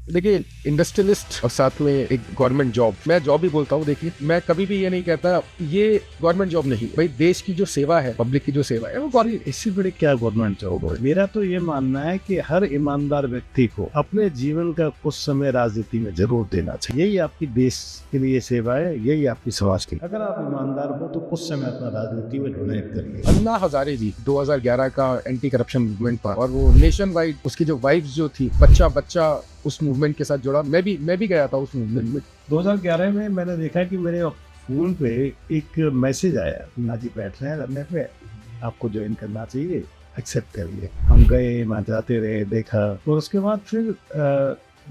देखिए, इंडस्ट्रियलिस्ट और साथ में एक गवर्नमेंट जॉब, मैं जॉब ही बोलता हूँ। देखिए, मैं कभी भी ये नहीं कहता ये गवर्नमेंट जॉब नहीं, भाई देश की जो सेवा है, पब्लिक की जो सेवा है वो गवर्नमेंट। इससे बड़े क्या गवर्नमेंट जॉब है। मेरा तो ये मानना है कि हर ईमानदार व्यक्ति को अपने जीवन का कुछ समय राजनीति में जरूर देना चाहिए। यही आपकी देश के लिए सेवा है, यही आपकी समाज की। अगर आप ईमानदार हो तो कुछ समय अपना राजनीति में डोनेट करिए। अन्ना हजारे जी 2011 का एंटी करप्शन मूवमेंट था और वो नेशन वाइड उसकी जो वाइब्स जो थी, बच्चा बच्चा उस मूवमेंट के साथ जुड़ा। मैं भी गया था उस मूवमेंट में। 2011 में मैंने देखा कि मेरे फोन पे एक मैसेज आया, नाजी बैठ रहे हैं धरने पे, आपको ज्वाइन करना चाहिए, एक्सेप्ट करिए। हम गए, वहाँ जाते रहे, देखा। और उसके बाद फिर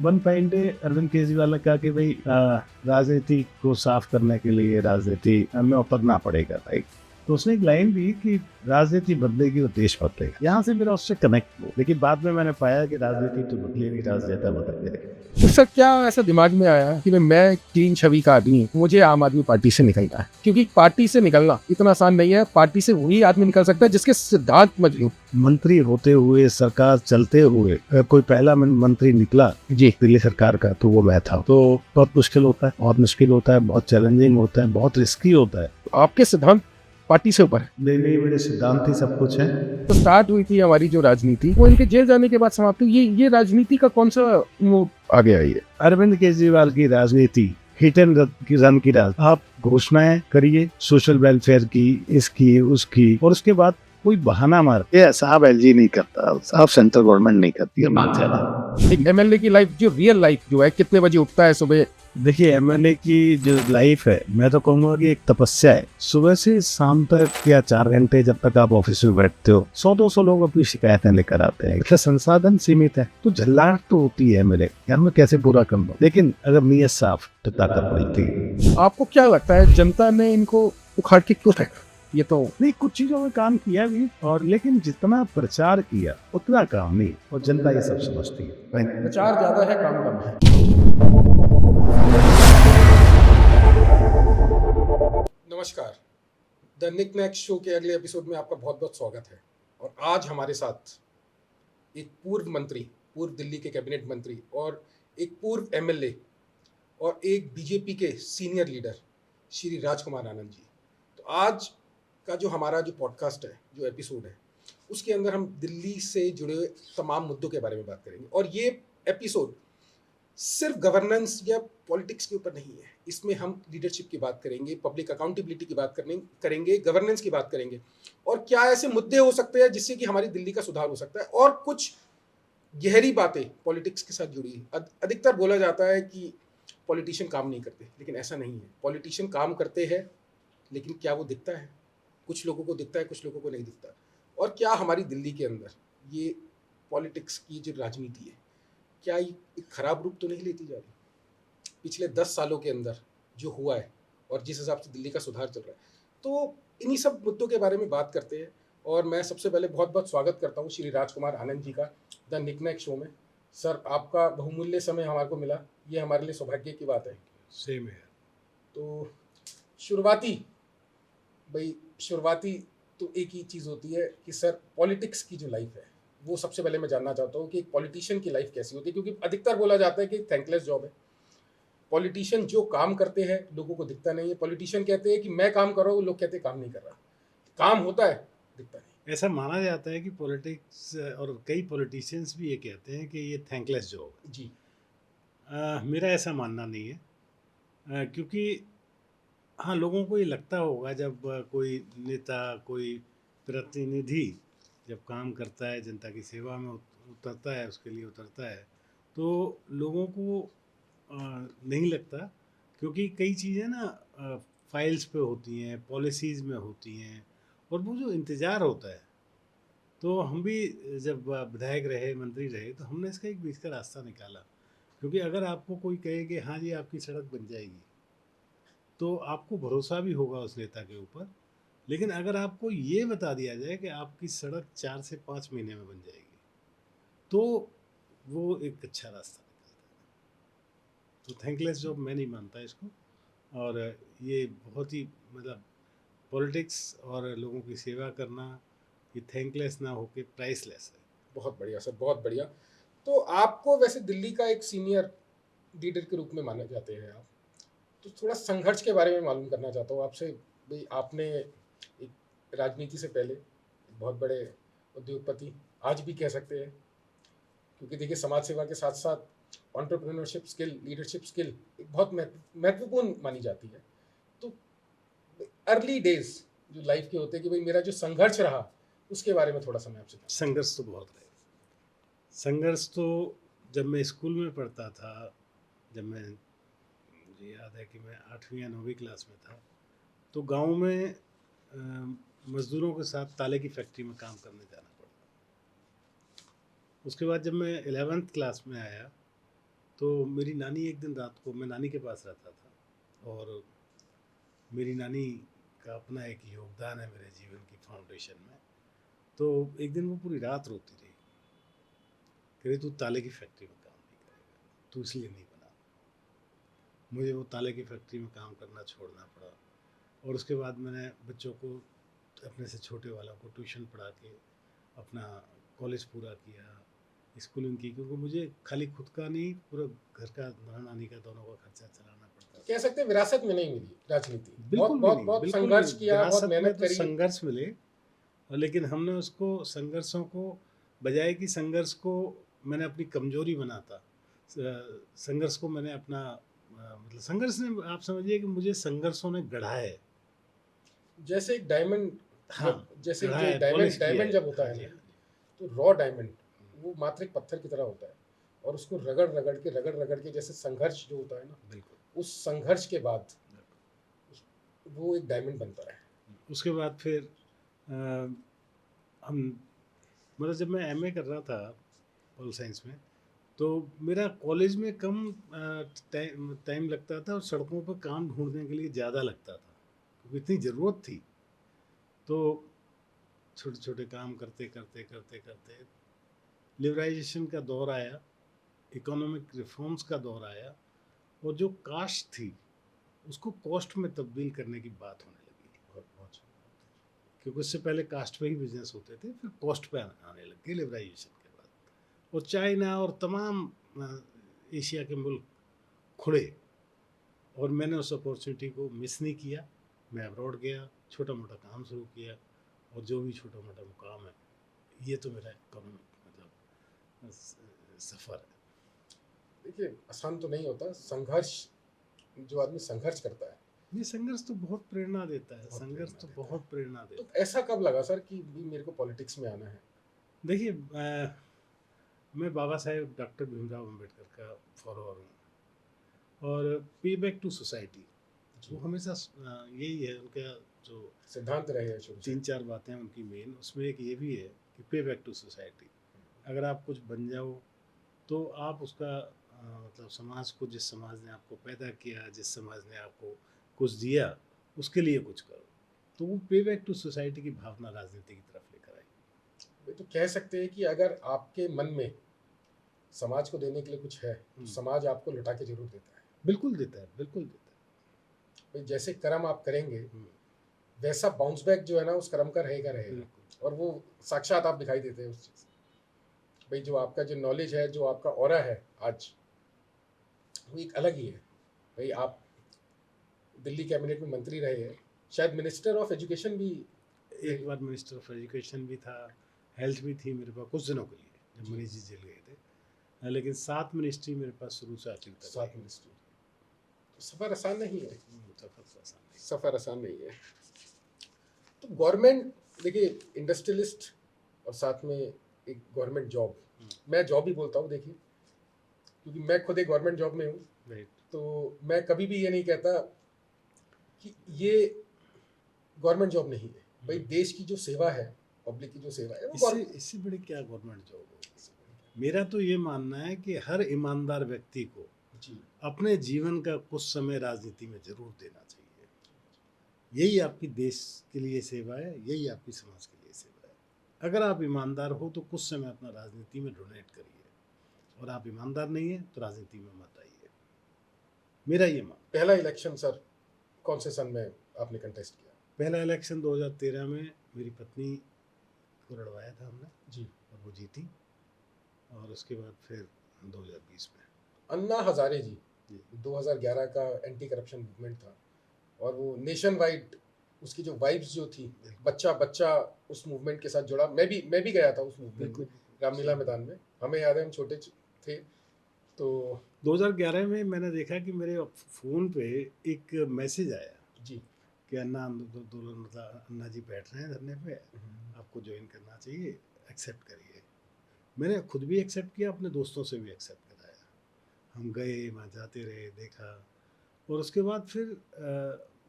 one fine day Arvind Kejriwal ने कहा कि भाई राजनीति को साफ करने के लिए राजनीति में उतरना पड़ेगा, राइट। तो उसने एक लाइन दी कि राजनीति बदलेगी तो देश बदलेगा। यहाँ से मेरा उससे कनेक्ट हो, लेकिन बाद में मैंने पाया कि राजनीति तो बदलेगी, राजनेता बदल जाएगा। तो सर क्या ऐसा दिमाग में आया कि मैं क्लीन छवि का आदमी हूँ, मुझे आम आदमी पार्टी से निकलना है? क्योंकि पार्टी से निकलना इतना आसान नहीं है। पार्टी से वही आदमी निकल सकता है जिसके सिद्धांत मजबूत। मंत्री होते हुए, सरकार चलते हुए कोई पहला मंत्री निकला जी, दिल्ली सरकार का, तो वो मैं था। तो बहुत मुश्किल होता है, बहुत मुश्किल होता है, बहुत चैलेंजिंग होता है, बहुत रिस्की होता है। आपके सिद्धांत पार्टी से ऊपर है। मेरे सिद्धांत ही सब कुछ है। तो स्टार्ट हुई थी हमारी जो राजनीति, वो इनके जेल जाने के बाद समाप्त हुई। ये राजनीति का कौन सा वो आ गया? ये अरविंद केजरीवाल की राजनीति हिट एंड रन की राज। आप घोषणाएं करिए सोशल वेलफेयर की, इसकी उसकी, और उसके बाद कोई बहाना मार, ये साहब एलजी नहीं करता, साहब सेंट्रल गवर्नमेंट नहीं करती है, मान जाना। एक एमएलए की लाइफ, जो रियल लाइफ जो है, कितने बजे उठता है सुबह? देखिए, एमएलए की जो लाइफ है, मैं तो कहूंगा कि एक तपस्या है। सुबह से शाम तक या 4 घंटे जब तक आप ऑफिस में बैठते हो, 100-200 लोग अपनी शिकायतें लेकर आते हैं। इसका संसाधन सीमित है, तो झल्लाहट तो होती है एमएलए यार, मैं कैसे पूरा कर लूं। लेकिन अगर नीयत साफ तो ताकत बढ़ती है। आपको क्या लगता है जनता ने इनको उखाड़ के क्यों फेंका? ये तो नहीं, कुछ चीजों में काम किया भी, और लेकिन जितना प्रचार किया उतना काम नहीं, और जनता ये सब समझती है। प्रचार ज्यादा है, काम कम है। नमस्कार, द निक नैक शो के अगले एपिसोड में आपका बहुत बहुत स्वागत है। और आज हमारे साथ एक पूर्व मंत्री, पूर्व दिल्ली के कैबिनेट मंत्री, और एक पूर्व एमएलए, और एक बीजेपी के सीनियर लीडर श्री राजकुमार आनंद जी। तो आज का जो हमारा जो पॉडकास्ट है, जो एपिसोड है, उसके अंदर हम दिल्ली से जुड़े हुए तमाम मुद्दों के बारे में बात करेंगे। और ये एपिसोड सिर्फ गवर्नेंस या पॉलिटिक्स के ऊपर नहीं है। इसमें हम लीडरशिप की बात करेंगे, पब्लिक अकाउंटेबिलिटी की बात करेंगे, गवर्नेंस की बात करेंगे, और क्या ऐसे मुद्दे हो सकते हैं जिससे कि हमारी दिल्ली का सुधार हो सकता है, और कुछ गहरी बातें पॉलिटिक्स के साथ जुड़ी है। अधिकतर बोला जाता है कि पॉलिटिशियन काम नहीं करते, लेकिन ऐसा नहीं है। पॉलिटिशियन काम करते हैं, लेकिन क्या वो दिखता है? कुछ लोगों को दिखता है, कुछ लोगों को नहीं दिखता। और क्या हमारी दिल्ली के अंदर ये पॉलिटिक्स की जो राजनीति है, क्या ये एक खराब रूप तो नहीं लेती जा रही? पिछले 10 सालों के अंदर जो हुआ है और जिस हिसाब से दिल्ली का सुधार चल रहा है, तो इन्हीं सब मुद्दों के बारे में बात करते हैं। और मैं सबसे पहले बहुत बहुत स्वागत करता हूँ श्री राजकुमार आनंद जी का द निक नैक शो में। सर, आपका बहुमूल्य समय हमारे को मिला, ये हमारे लिए सौभाग्य की बात है। सेम है। तो शुरुआती शुरुआती तो एक ही चीज़ होती है कि सर, पॉलिटिक्स की जो लाइफ है, वो सबसे पहले मैं जानना चाहता हूँ कि एक पॉलिटिशियन की लाइफ कैसी होती है। क्योंकि अधिकतर बोला जाता है कि थैंकलेस जॉब है। पॉलिटिशियन जो काम करते हैं लोगों को दिखता नहीं है। पॉलिटिशियन कहते हैं कि मैं काम कर रहा हूँ, लोग कहते हैं काम नहीं कर रहा। काम होता है, दिखता नहीं। ऐसा माना जाता है कि पॉलिटिक्स और कई पॉलिटिशियंस भी ये कहते हैं कि ये थैंकलेस जॉब है। जी। मेरा ऐसा मानना नहीं है, क्योंकि हाँ, लोगों को ये लगता होगा जब कोई नेता, कोई प्रतिनिधि जब काम करता है, जनता की सेवा में उतरता है, उसके लिए उतरता है, तो लोगों को नहीं लगता, क्योंकि कई चीज़ें ना फाइल्स पे होती हैं, पॉलिसीज़ में होती हैं, और वो जो इंतज़ार होता है। तो हम भी जब विधायक रहे, मंत्री रहे, तो हमने इसका एक बीच का रास्ता निकाला। क्योंकि अगर आपको कोई कहे कि हाँ जी आपकी सड़क बन जाएगी, तो आपको भरोसा भी होगा उस नेता के ऊपर। लेकिन अगर आपको ये बता दिया जाए कि आपकी सड़क 4 से 5 महीने में बन जाएगी, तो वो एक अच्छा रास्ता निकलता है। तो थैंकलेस जॉब मैं नहीं मानता इसको। और ये बहुत ही मतलब पॉलिटिक्स और लोगों की सेवा करना, ये थैंकलेस ना होके प्राइसलेस है। बहुत बढ़िया सर, बहुत बढ़िया। तो आपको वैसे दिल्ली का एक सीनियर लीडर के रूप में माने जाते हैं आप, तो थोड़ा संघर्ष के बारे में मालूम करना चाहता हूँ आपसे। भाई आपने एक राजनीति से पहले एक बहुत बड़े उद्योगपति, आज भी कह सकते हैं, क्योंकि देखिए समाज सेवा के साथ साथ एंटरप्रेन्योरशिप स्किल, लीडरशिप स्किल एक बहुत महत्वपूर्ण मानी जाती है। तो अर्ली डेज जो लाइफ के होते हैं कि भाई मेरा जो संघर्ष रहा, उसके बारे में थोड़ा सा मैं आपसे जानना संघर्ष तो बहुत रहे। संघर्ष तो जब मैं स्कूल में पढ़ता था, जब मैं, मुझे याद है कि मैं 8वीं या 9वीं क्लास में था, तो गांव में मजदूरों के साथ ताले की फैक्ट्री में काम करने जाना पड़ा। उसके बाद जब मैं 11th क्लास में आया तो मेरी नानी एक दिन रात को, मैं नानी के पास रहता था, और मेरी नानी का अपना एक योगदान है मेरे जीवन की फाउंडेशन में, तो एक दिन वो पूरी रात रोती रही, कह रही तू ताले की फैक्ट्री में काम नहीं करेगा, तू इसलिए नहीं बना। मुझे वो ताले की फैक्ट्री में काम करना छोड़ना पड़ा, और उसके बाद मैंने बच्चों को, अपने से छोटे वालों को ट्यूशन पढ़ा के अपना कॉलेज पूरा किया, स्कूलिंग की, क्योंकि मुझे खाली खुद का नहीं, पूरा घर का, नानी का, दोनों का खर्चा चलाना पड़ता था। कह सकते हैं विरासत में नहीं मिली राजनीति, बिल्कुल बहुत भी बहुत नहीं, बहुत बिल्कुल संघर्ष नहीं। किया, बहुत विरासत में मेहनत तो करी। संघर्ष मिले, लेकिन हमने उसको, संघर्षों को, बजाय कि संघर्ष को मैंने अपनी कमजोरी बनाता, संघर्ष को मैंने अपना, मतलब संघर्ष ने, आप समझिए कि मुझे संघर्षों ने गढ़ा है। जैसे एक डायमंड, हाँ, जैसे गढ़ा जो है, डायमंड पॉलिश किया डायमंड है। जब होता हाँ है जी, ना, हाँ जी। तो रॉ डायमंड वो मात्र एक पत्थर की तरह होता है, और उसको रगड़ रगड़ के जैसे संघर्ष जो होता है ना, बिल्कुल, उस संघर्ष के बाद बिल्कुल। वो एक डायमंड बनता है। उसके बाद फिर हम, मतलब जब मैं एमए कर रहा था पॉल साइंस में, तो मेरा कॉलेज में कम टाइम लगता था, और सड़कों पर काम ढूंढने के लिए ज़्यादा लगता था, क्योंकि इतनी ज़रूरत थी। तो छोटे छोटे काम करते करते करते करते लिबराइजेशन का दौर आया, इकोनॉमिक रिफॉर्म्स का दौर आया, और जो कास्ट थी उसको कॉस्ट में तब्दील करने की बात होने लगी, बहुत क्योंकि उससे पहले कास्ट पे ही बिजनेस होते थे, फिर कॉस्ट पे आने लग गए लिबराइजेशन के बाद। और चाइना और तमाम एशिया के मुल्क खुले, और मैंने उस अपॉर्चुनिटी को मिस नहीं किया। मैं अब्रॉड गया, छोटा मोटा काम शुरू किया, और जो भी छोटा मोटा मुकाम है, ये तो मेरा इकोनॉमिक, मतलब सफ़र है। देखिए आसान तो नहीं होता संघर्ष, जो आदमी संघर्ष करता है। ये संघर्ष तो बहुत प्रेरणा देता है, बहुत संघर्ष प्रेरणा तो देता है। बहुत प्रेरणा तो देता है। ऐसा कब लगा सर कि भी मेरे को पॉलिटिक्स में आना है? देखिए, मैं बाबा साहेब डॉक्टर भीमराव अम्बेडकर का फॉलोअर हूँ, और पे बैक टू सोसाइटी, वो हमेशा यही है उनका, जो सिद्धांत रहे हैं शुरू से। 3-4 बातें हैं उनकी मेन, उसमें एक ये भी है कि पे बैक टू सोसाइटी। अगर आप कुछ बन जाओ तो आप उसका, मतलब समाज को, जिस समाज ने आपको पैदा किया, जिस समाज ने आपको कुछ दिया, उसके लिए कुछ करो। तो वो पे बैक टू सोसाइटी की भावना राजनीति की तरफ लेकर आई। वे तो कह सकते हैं कि अगर आपके मन में समाज को देने के लिए कुछ है, तो समाज आपको लौटा के जरूर देता है। बिल्कुल देता है, बिल्कुल देता है। भाई जैसे कर्म आप करेंगे, वैसा बाउंस बैक जो है ना, उस कर्म का रहेगा। बिल्कुल। और वो साक्षात आप दिखाई देते हैं उस चीज़। भाई जो आपका जो नॉलेज है, जो आपका ऑरा है आज, वो एक अलग ही है। भाई आप दिल्ली कैबिनेट में मंत्री रहे हैं, शायद मिनिस्टर ऑफ एजुकेशन भी। एक बार मिनिस्टर ऑफ एजुकेशन भी था, हेल्थ भी थी मेरे पास कुछ दिनों के लिए, जब मनीष जी जेल गए थे। लेकिन 7 मिनिस्ट्री मेरे पास शुरू से आखिर तक 7 मिनिस्ट्री, तो सफ़र आसान नहीं है। सफर तो आसान नहीं। सफ़र आसान नहीं है। तो गवर्नमेंट, देखिए इंडस्ट्रियलिस्ट और साथ में एक गवर्नमेंट जॉब, मैं जॉब ही बोलता हूँ देखिए, क्योंकि मैं खुद एक गवर्नमेंट जॉब में हूँ। राइट। तो मैं कभी भी ये नहीं कहता कि ये गवर्नमेंट जॉब नहीं है। भाई देश की जो सेवा है, पब्लिक की जो सेवा है, वो इससे बड़ी क्या गवर्नमेंट जॉब होगी? मेरा तो ये मानना है कि हर ईमानदार व्यक्ति को जी अपने जीवन का कुछ समय राजनीति में जरूर देना चाहिए। यही आपकी देश के लिए सेवा है, यही आपकी समाज के लिए सेवा है। अगर आप ईमानदार हो तो कुछ समय अपना राजनीति में डोनेट करिए, और आप ईमानदार नहीं है तो राजनीति में मत आइए। मेरा ये मान। पहला इलेक्शन सर कौन से सन में आपने कंटेस्ट किया? पहला इलेक्शन 2013 में मेरी पत्नी को लड़वाया था हमने जी। और वो जीती। और उसके बाद फिर 2020 में। अन्ना हजारे जी जी 2011 का एंटी करप्शन मूवमेंट था और वो नेशन वाइड उसकी जो वाइब्स जो थी, बच्चा बच्चा उस मूवमेंट के साथ जुड़ा। मैं भी गया था उस मूवमेंट में, बिल्कुल। रामलीला मैदान में। हमें याद है, हम छोटे थे तो। 2011 में मैंने देखा कि मेरे फ़ोन पे एक मैसेज आया जी कि अन्ना आंदोलन अन्ना जी बैठ रहे हैं धरने पे, आपको ज्वाइन करना चाहिए, एक्सेप्ट करिए। मैंने खुद भी एक्सेप्ट किया, अपने दोस्तों से भी एक्सेप्ट कराया। हम गए वहाँ, जाते रहे, देखा। और उसके बाद फिर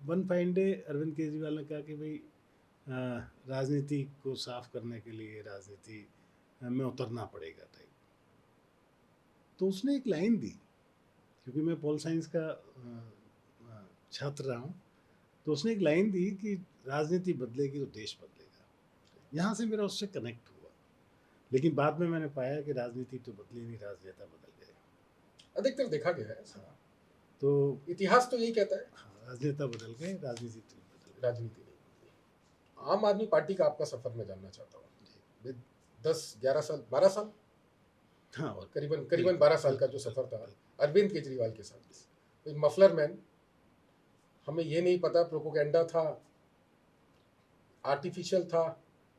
one fine day Arvind Kejriwal ने कहा कि भाई राजनीति को साफ करने के लिए राजनीति में उतरना पड़ेगा टाइप। तो उसने एक लाइन दी, क्योंकि मैं पॉल साइंस का छात्र रहा हूँ, तो उसने एक लाइन दी कि राजनीति बदलेगी तो देश बदलेगा। यहाँ से मेरा उससे कनेक्ट हुआ। लेकिन बाद में मैंने पाया कि राजनीति तो बदली नहीं, राजनेता बदल गए। अधिकतर देखा गया है ऐसा। तो इतिहास तो यही कहता है, हाँ, राजनेता बदल गए, राजनीति तो बदल गई। राजनीति नहीं। आम आदमी पार्टी का आपका सफर मैं जानना चाहता हूँ। 10-11 साल 12 साल हाँ, और करीबन 12 साल का जो सफर था अरविंद केजरीवाल के साथ। मफलर मैन, हमें ये नहीं पता प्रोपोगेंडा था, आर्टिफिशियल था,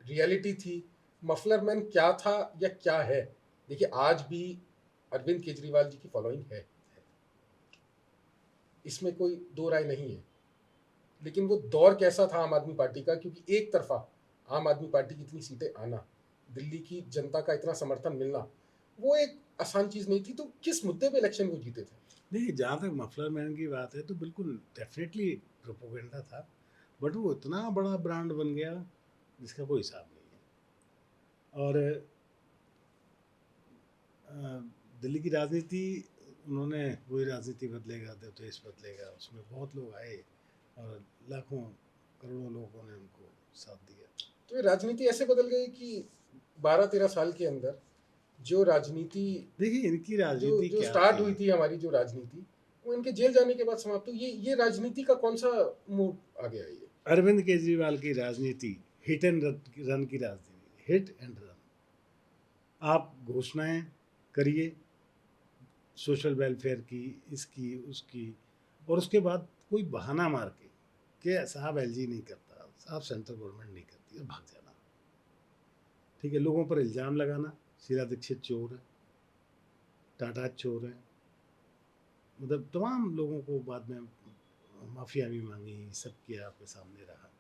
रियलिटी थी। मफलर मैन क्या था या क्या है? देखिए, आज भी अरविंद केजरीवाल जी की फॉलोइंग है, इसमें कोई दो राय नहीं है। लेकिन वो दौर कैसा था आम आदमी पार्टी का? क्योंकि एक तरफा आम आदमी पार्टी की इतनी सीटें आना, दिल्ली की जनता का इतना समर्थन मिलना, वो एक आसान चीज नहीं थी। तो किस मुद्दे पे इलेक्शन वो जीते थे? नहीं, जहाँ तक मफलर मैन की बात है तो बिल्कुल डेफिनेटली प्रोपोगेंडा था, बट वो इतना बड़ा ब्रांड बन गया जिसका कोई हिसाब नहीं है। और दिल्ली की राजनीति, उन्होंने वही राजनीति बदलेगा तो देश बदलेगा, उसमें बहुत लोग आए और लाखों करोड़ों लोगों ने उनको साथ दिया। तो ये राजनीति ऐसे बदल गई कि 12-13 साल के अंदर जो राजनीति, देखिए, इनकी जो राजनीति जो क्या स्टार्ट थी। हुई थी हमारी जो राजनीति, वो इनके जेल जाने के बाद समाप्त हुई। ये राजनीति का कौन सा मूड आ गया? ये अरविंद केजरीवाल की राजनीति हिट एंड रन की राजनीति, हिट एंड रन। आप घोषणाएं करिए सोशल वेलफेयर की, इसकी उसकी, और उसके बाद कोई बहाना मार के कि साहब एलजी नहीं करता, साहब सेंट्रल गवर्नमेंट नहीं करती, और भाग जाना। ठीक है, लोगों पर इल्ज़ाम लगाना, शीला दीक्षित चोर है, टाटा चोर है, मतलब तमाम लोगों को बाद में माफिया भी मांगी, सब किया, आपके सामने रहा।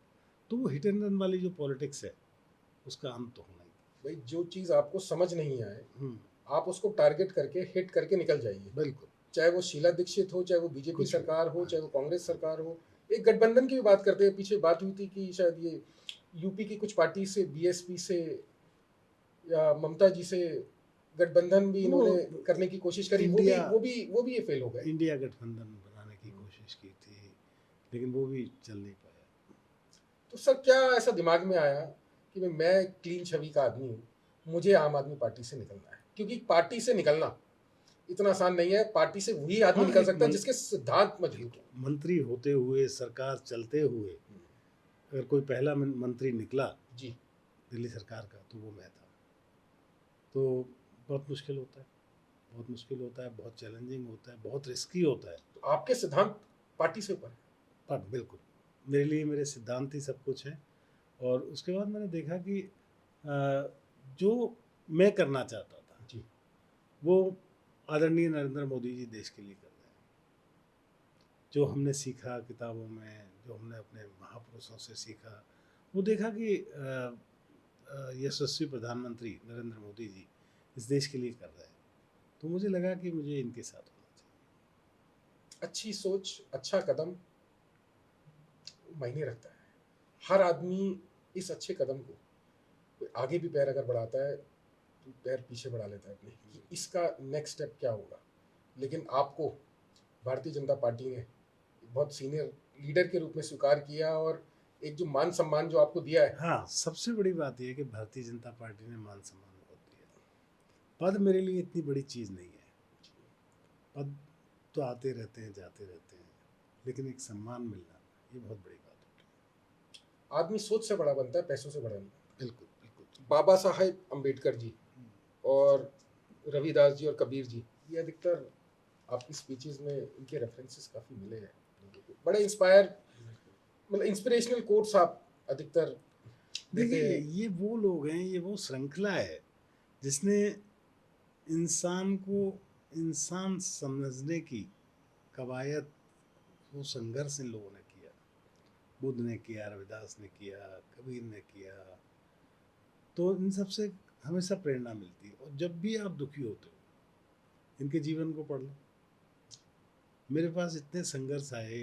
तो वो हिट एंड रन वाली जो पॉलिटिक्स है उसका अंत तो होना ही। भाई, जो चीज आपको समझ नहीं आए, हम्म, आप उसको टारगेट करके हिट करके निकल जाइए। बिल्कुल। चाहे वो शीला दीक्षित हो, चाहे वो बीजेपी कुछ भी। सरकार हो, हाँ चाहे वो जी। कांग्रेस सरकार हो। एक गठबंधन की भी बात करते हैं, पीछे बात हुई थी कि शायद ये यूपी की कुछ पार्टी से, बीएसपी से या ममता जी से गठबंधन भी वो इन्होंने करने की कोशिश करी। इंडिया वो भी ये फेल हो गए। इंडिया गठबंधन बनाने की कोशिश की थी, लेकिन वो भी चल नहीं पाया। तो सर, क्या ऐसा दिमाग में आया कि भाई मैं क्लीन छवि का आदमी हूँ, मुझे आम आदमी पार्टी से निकलना है? क्योंकि पार्टी से निकलना इतना आसान नहीं है। पार्टी से वही आदमी हाँ, निकल एक सकता है जिसके सिद्धांत मजबूत हो। मंत्री होते हुए, सरकार चलते हुए अगर कोई पहला मंत्री निकला जी, दिल्ली सरकार का, तो वो मैं था। तो बहुत मुश्किल होता है, बहुत मुश्किल होता है, बहुत चैलेंजिंग होता है, बहुत रिस्की होता है। तो आपके सिद्धांत पार्टी से ऊपर है। पर बिल्कुल, मेरे लिए मेरे सिद्धांत ही सब कुछ है। और उसके बाद मैंने देखा कि जो मैं करना चाहता था जी, वो आदरणीय नरेंद्र मोदी जी देश के लिए कर रहे हैं। जो हमने सीखा किताबों में, जो हमने अपने महापुरुषों से सीखा, वो देखा कि यशस्वी प्रधानमंत्री नरेंद्र मोदी जी इस देश के लिए कर रहे हैं। तो मुझे लगा कि मुझे इनके साथ होना चाहिए। अच्छी सोच, अच्छा कदम मायने रखता है। हर आदमी इस अच्छे कदम को, कोई आगे भी पैर अगर बढ़ाता है तो पैर पीछे बढ़ा लेता है अपने, कि इसका नेक्स्ट स्टेप क्या होगा। लेकिन आपको भारतीय जनता पार्टी ने बहुत सीनियर लीडर के रूप में स्वीकार किया, और एक जो मान सम्मान जो आपको दिया है। हाँ, सबसे बड़ी बात यह है कि भारतीय जनता पार्टी ने मान सम्मान बहुत दिया। पद मेरे लिए इतनी बड़ी चीज़ नहीं है, पद तो आते रहते हैं, जाते रहते हैं, लेकिन एक सम्मान मिलना ये बहुत बड़ी बात होती है। आदमी सोच से बड़ा बनता है, पैसों से बड़ा नहीं। बिल्कुल बिल्कुल। बाबा साहेब अम्बेडकर जी और रविदास जी और कबीर जी, ये अधिकतर आपकी स्पीचेस में इनके रेफरेंसेस काफ़ी मिले हैं लोगों को। बड़े इंस्पायर, मतलब इंस्पिरेशनल कोट्स आप अधिकतर देते देखिए, हैं। ये वो लोग हैं, ये वो श्रृंखला है जिसने इंसान को इंसान समझने की कवायद, वो संघर्ष इन लोगों ने किया। बुद्ध ने किया, रविदास ने किया, कबीर ने किया। तो इन सब से हमेशा प्रेरणा मिलती है। और जब भी आप दुखी होते हो, इनके जीवन को पढ़ लो। मेरे पास इतने संघर्ष आए,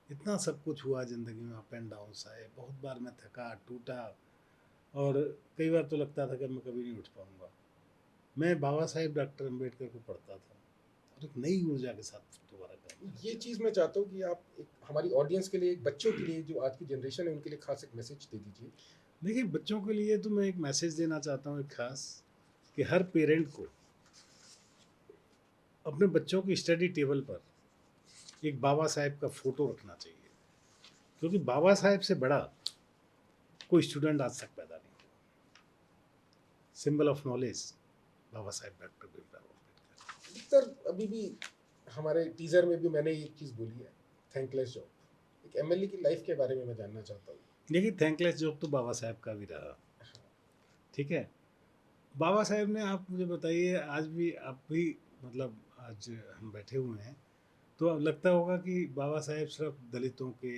इतना सब कुछ हुआ ज़िंदगी में, अप एंड डाउन्स आए, बहुत बार मैं थका टूटा, और कई बार तो लगता था कि मैं कभी नहीं उठ पाऊंगा। मैं बाबा साहेब डॉक्टर अम्बेडकर को पढ़ता था और एक नई ऊर्जा के साथ दोबारा काम करने ये लगा। चीज़ मैं चाहता हूँ कि आप एक हमारी ऑडियंस के लिए, एक बच्चों के लिए, जो आज की जनरेशन है उनके लिए खास एक मैसेज दे दीजिए। देखिए, बच्चों के लिए तो मैं एक मैसेज देना चाहता हूँ, एक खास, कि हर पेरेंट को अपने बच्चों की स्टडी टेबल पर एक बाबा साहेब का फोटो रखना चाहिए, क्योंकि बाबा साहेब से बड़ा कोई स्टूडेंट आज तक पैदा नहीं हुआ। Symbol of knowledge, Baba Saheb doctor Bhimrao Ambedkar. अधिकतर अभी भी हमारे टीजर में भी मैंने एक चीज़ बोली है, थैंकलेस जॉब। एक एमएलए की लाइफ के बारे में मैं जानना चाहता हूँ। देखिए, थैंकलेस जॉब तो बाबा साहेब का भी रहा, ठीक है। बाबा साहेब ने, आप मुझे बताइए, आज भी आप भी, मतलब आज हम बैठे हुए हैं तो अब लगता होगा कि बाबा साहेब सिर्फ दलितों के,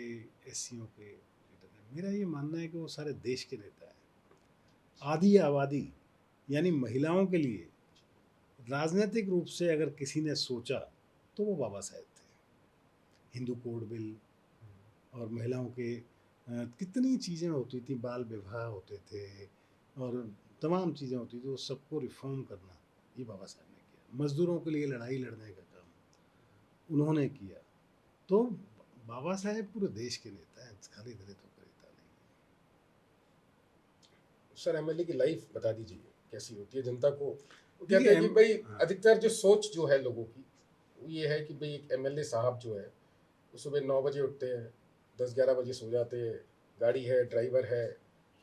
एससीओ के लीडर हैं। मेरा ये मानना है कि वो सारे देश के नेता हैं। आधी आबादी यानी महिलाओं के लिए राजनीतिक रूप से अगर किसी ने सोचा तो वो बाबा साहेब थे। हिंदू कोड बिल और महिलाओं के कितनी चीज़ें होती थी, बाल विवाह होते थे और तमाम चीज़ें होती थी, वो सबको रिफॉर्म करना ये बाबा साहब ने किया। मजदूरों के लिए लड़ाई लड़ने का काम उन्होंने किया। तो बाबा साहेब पूरे देश के नेता हैं, खाली दलितों के नेता नहीं। सर, एमएलए की लाइफ बता दीजिए कैसी होती है जनता को। वो कहते देखिए हैं कि भाई हाँ, अधिकतर जो सोच जो है लोगों की, वो ये है कि भाई एक एमएलए साहब जो है वो सुबह 9 बजे उठते हैं, 10-11 बजे सो जाते हैं, गाड़ी है, ड्राइवर है,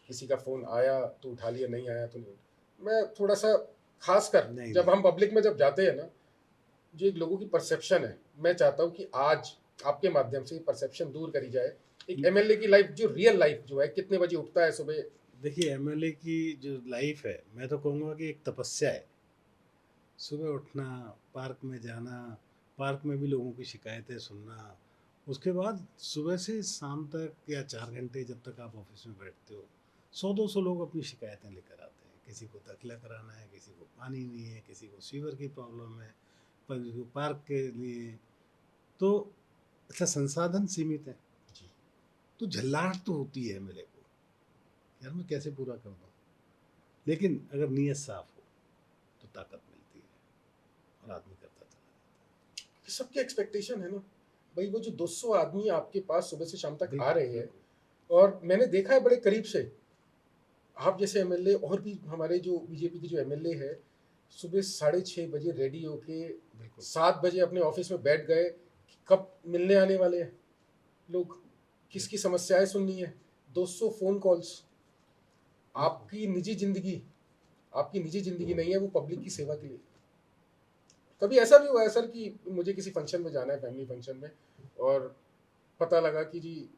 किसी का फ़ोन आया तो उठा लिया, नहीं आया तो नहीं। मैं थोड़ा सा, खासकर नहीं जब नहीं, हम पब्लिक में जब जाते हैं ना, जो एक लोगों की परसेप्शन है, मैं चाहता हूँ कि आज आपके माध्यम से ये परसेप्शन दूर करी जाए। एक एमएलए की लाइफ, जो रियल लाइफ जो है, कितने बजे उठता है सुबह। देखिए एमएलए की जो लाइफ है, मैं तो कहूँगा कि एक तपस्या है। सुबह उठना, पार्क में जाना, पार्क में भी लोगों की शिकायतें सुनना, उसके बाद सुबह से शाम तक या 4 घंटे जब तक आप ऑफिस में बैठते हो, 100-200 लोग अपनी शिकायतें लेकर आते हैं। किसी को दाखिला कराना है, किसी को पानी नहीं है, किसी को सीवर की प्रॉब्लम है, किसी को पार्क के लिए। तो अच्छा, संसाधन सीमित है, जी। तो झल्लाहट तो होती है एमएलए को, यार मैं कैसे पूरा कर दूँ। लेकिन अगर नीयत साफ हो तो ताकत मिलती है और आदमी करता चला जाता है। सबकी एक्सपेक्टेशन है ना भाई, वो जो 200 आदमी आपके पास सुबह से शाम तक आ बिल्कुल रहे हैं, बिल्कुल। और मैंने देखा है बड़े करीब से, आप जैसे एमएलए और भी हमारे जो बीजेपी के जो एमएलए है, सुबह 6:30 बजे रेडी होके बिल्कुल 7 बजे अपने ऑफिस में बैठ गए कि कब मिलने आने वाले हैं लोग, किसकी समस्याएं सुननी है। 200 फोन कॉल्स। आपकी निजी जिंदगी, आपकी निजी जिंदगी नहीं है, वो पब्लिक की सेवा के लिए। कभी ऐसा भी हुआ है सर कि मुझे किसी फंक्शन में जाना है, फैमिली फंक्शन में, और पता लगा कि जी